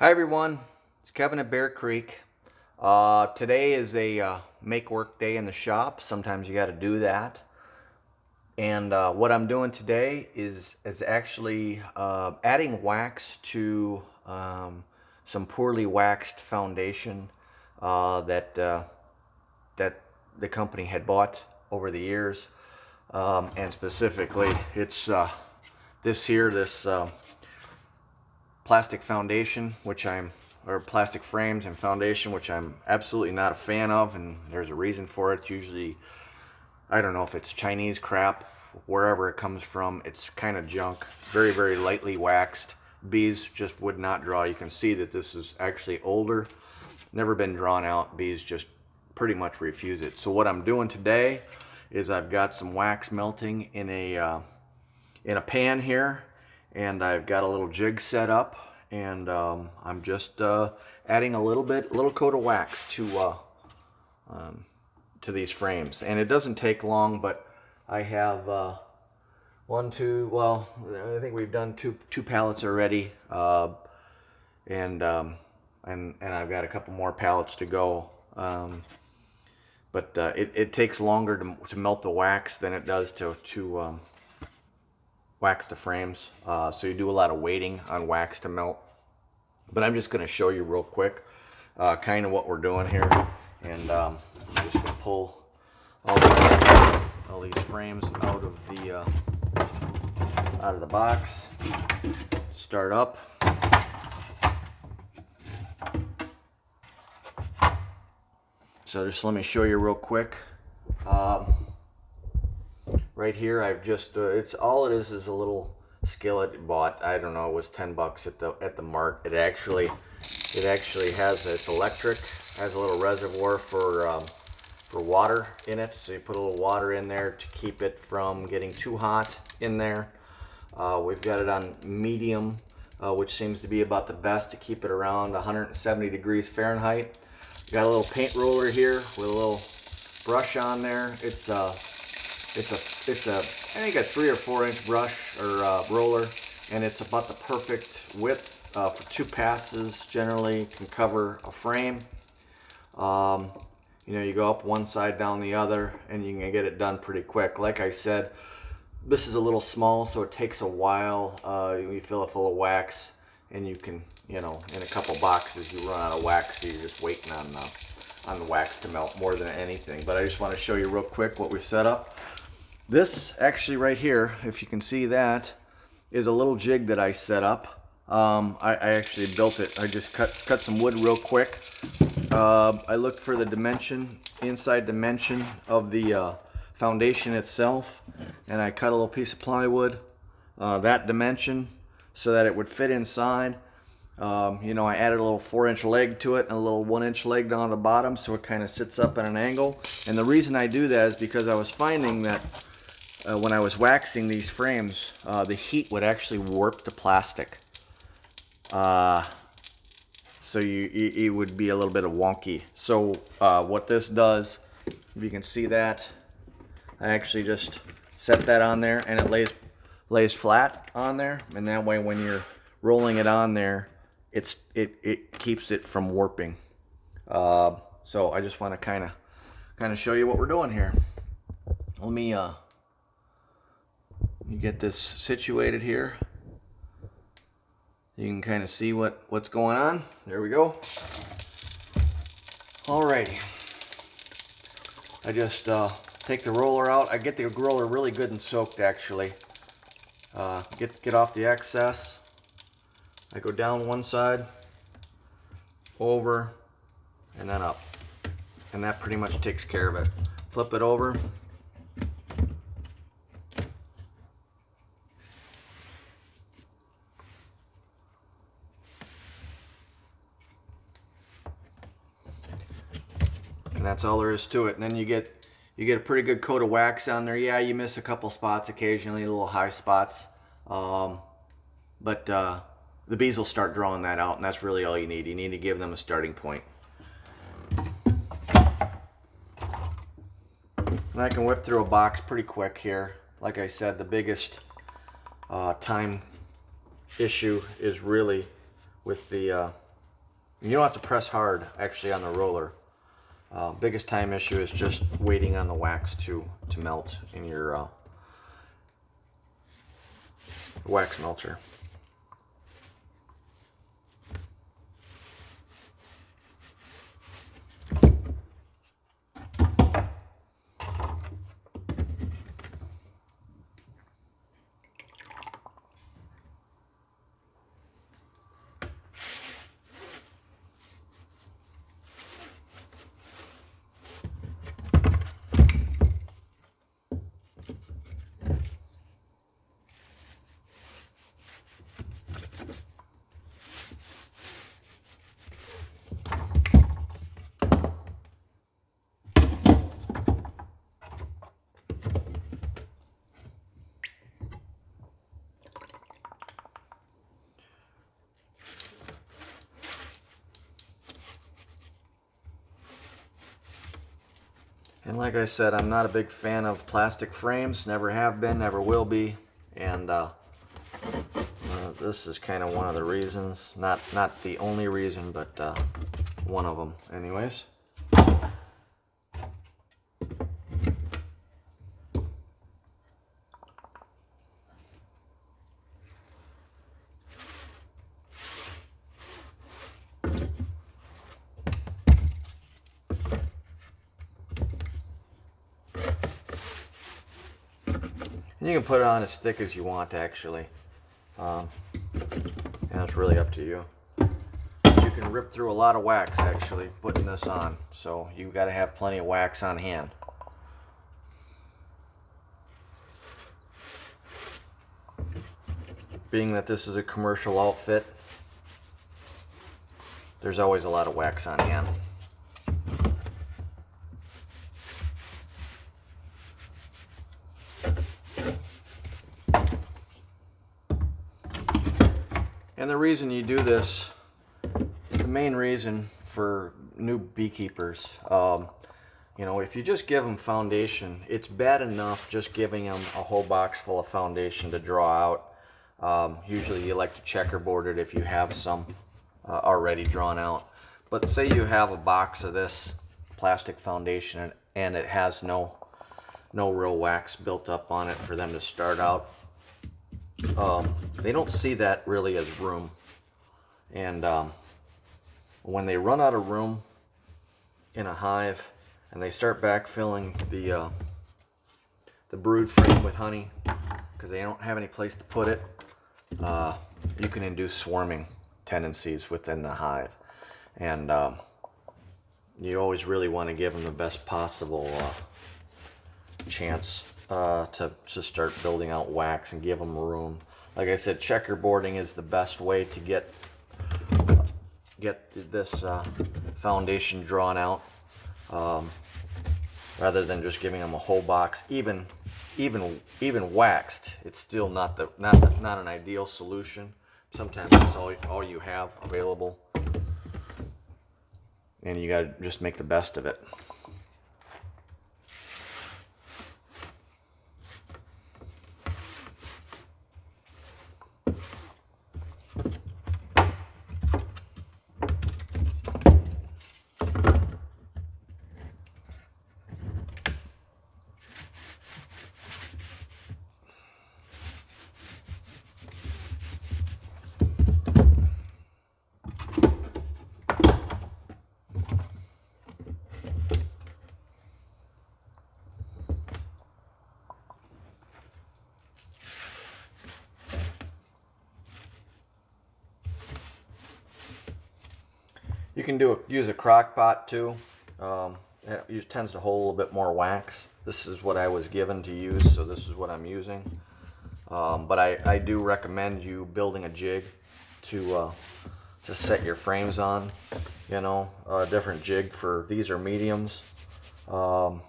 Hi everyone, it's Kevin at Bear Creek. Today is a make work day in the shop. Sometimes you got to do that. And what I'm doing today is actually adding wax to some poorly waxed foundation that the company had bought over the years. And specifically, it's this plastic foundation, or plastic frames and foundation, which I'm absolutely not a fan of, and there's a reason for it. It's usually, I don't know if it's Chinese crap, wherever it comes from, it's kind of junk, very, very lightly waxed. Bees just would not draw. You can see that this is actually older, never been drawn out. Bees just pretty much refuse it. So what I'm doing today is I've got some wax melting in a pan here, and I've got a little jig set up, and I'm just adding a little coat of wax to these frames. And it doesn't take long, but I have I think we've done two pallets already, and I've got a couple more pallets to go. But it takes longer to melt the wax than it does to wax the frames, so you do a lot of waiting on wax to melt. But I'm just going to show you real quick kind of what we're doing here, and I'm just going to pull all these frames out of the box, start up. So just let me show you real quick. Right here, I've just it's all it is a little skillet bought. I don't know, it was $10 at the mart. It actually has, it's electric, has a little reservoir for water in it. So you put a little water in there to keep it from getting too hot in there. We've got it on medium, which seems to be about the best to keep it around 170 degrees Fahrenheit. Got a little paint roller here with a little brush on there. It's a I think a 3 or 4 inch brush or roller, and it's about the perfect width for 2 passes. Generally can cover a frame. You go up one side, down the other, and you can get it done pretty quick. Like I said, this is a little small, so it takes a while. You fill it full of wax, and you can, in a couple boxes you run out of wax, so you're just waiting on the wax to melt more than anything. But I just want to show you real quick what we've set up. This actually right here, if you can see that, is a little jig that I set up. I actually built it. I just cut some wood real quick. I looked for the inside dimension of the foundation itself, and I cut a little piece of plywood, that dimension, so that it would fit inside. I added a little 4-inch leg to it and a little 1-inch leg down the bottom, so it kind of sits up at an angle. And the reason I do that is because I was finding that when I was waxing these frames, the heat would actually warp the plastic. So it would be a little bit of wonky. So what this does, if you can see that, I actually just set that on there, and it lays flat on there, and that way when you're rolling it on there, it keeps it from warping. So I just want to kind of show you what we're doing here. Let me get this situated here. You can kind of see what's going on. There we go. Alrighty. I just take the roller out. I get the roller really good and soaked, actually. Get off the excess. I go down one side, over, and then up. And that pretty much takes care of it. Flip it over. And that's all there is to it. And then you get a pretty good coat of wax on there. Yeah, you miss a couple spots occasionally, little high spots. But the bees will start drawing that out, and that's really all you need. You need to give them a starting point. And I can whip through a box pretty quick here. Like I said, the biggest time issue is really with the You don't have to press hard actually on the roller. Biggest time issue is just waiting on the wax to melt in your wax melter. And like I said, I'm not a big fan of plastic frames. Never have been, never will be. And this is kind of one of the reasons. Not the only reason, but one of them anyways. You can put it on as thick as you want, actually. And it's really up to you. But you can rip through a lot of wax, actually, putting this on. So you've got to have plenty of wax on hand. Being that this is a commercial outfit, there's always a lot of wax on hand. And the reason you do this, the main reason for new beekeepers, you know, if you just give them foundation, it's bad enough just giving them a whole box full of foundation to draw out. Usually you like to checkerboard it if you have some already drawn out. But say you have a box of this plastic foundation and it has no real wax built up on it for them to start out. They don't see that really as room, and when they run out of room in a hive and they start backfilling the brood frame with honey because they don't have any place to put it, you can induce swarming tendencies within the hive, and you always really want to give them the best possible chance to start building out wax and give them room. Like I said, checkerboarding is the best way to get this foundation drawn out, rather than just giving them a whole box. Even waxed, it's still not an ideal solution. Sometimes that's all you have available, and you got to just make the best of it. You can use a crock pot too. It tends to hold a little bit more wax. This is what I was given to use, so this is what I'm using. But I do recommend you building a jig to set your frames on. You know, a different jig for these are mediums. And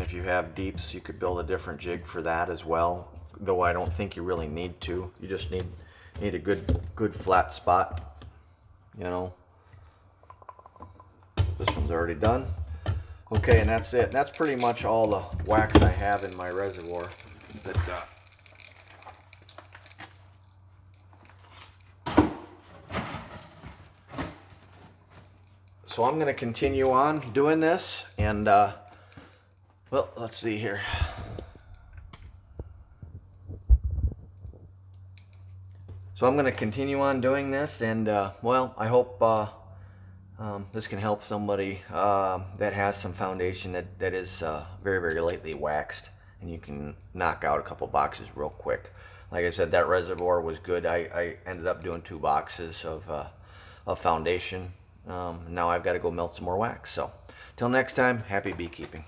if you have deeps, you could build a different jig for that as well. Though I don't think you really need to. You just need a good flat spot. You know. This one's already done. Okay, and that's it. That's pretty much all the wax I have in my reservoir. But So I'm going to continue on doing this, and well, let's see here. So I'm going to continue on doing this, and well, I hope this can help somebody that has some foundation that is very, very lightly waxed, and you can knock out a couple boxes real quick. Like I said, that reservoir was good. I ended up doing 2 boxes of foundation. Now I've got to go melt some more wax. So till next time, happy beekeeping.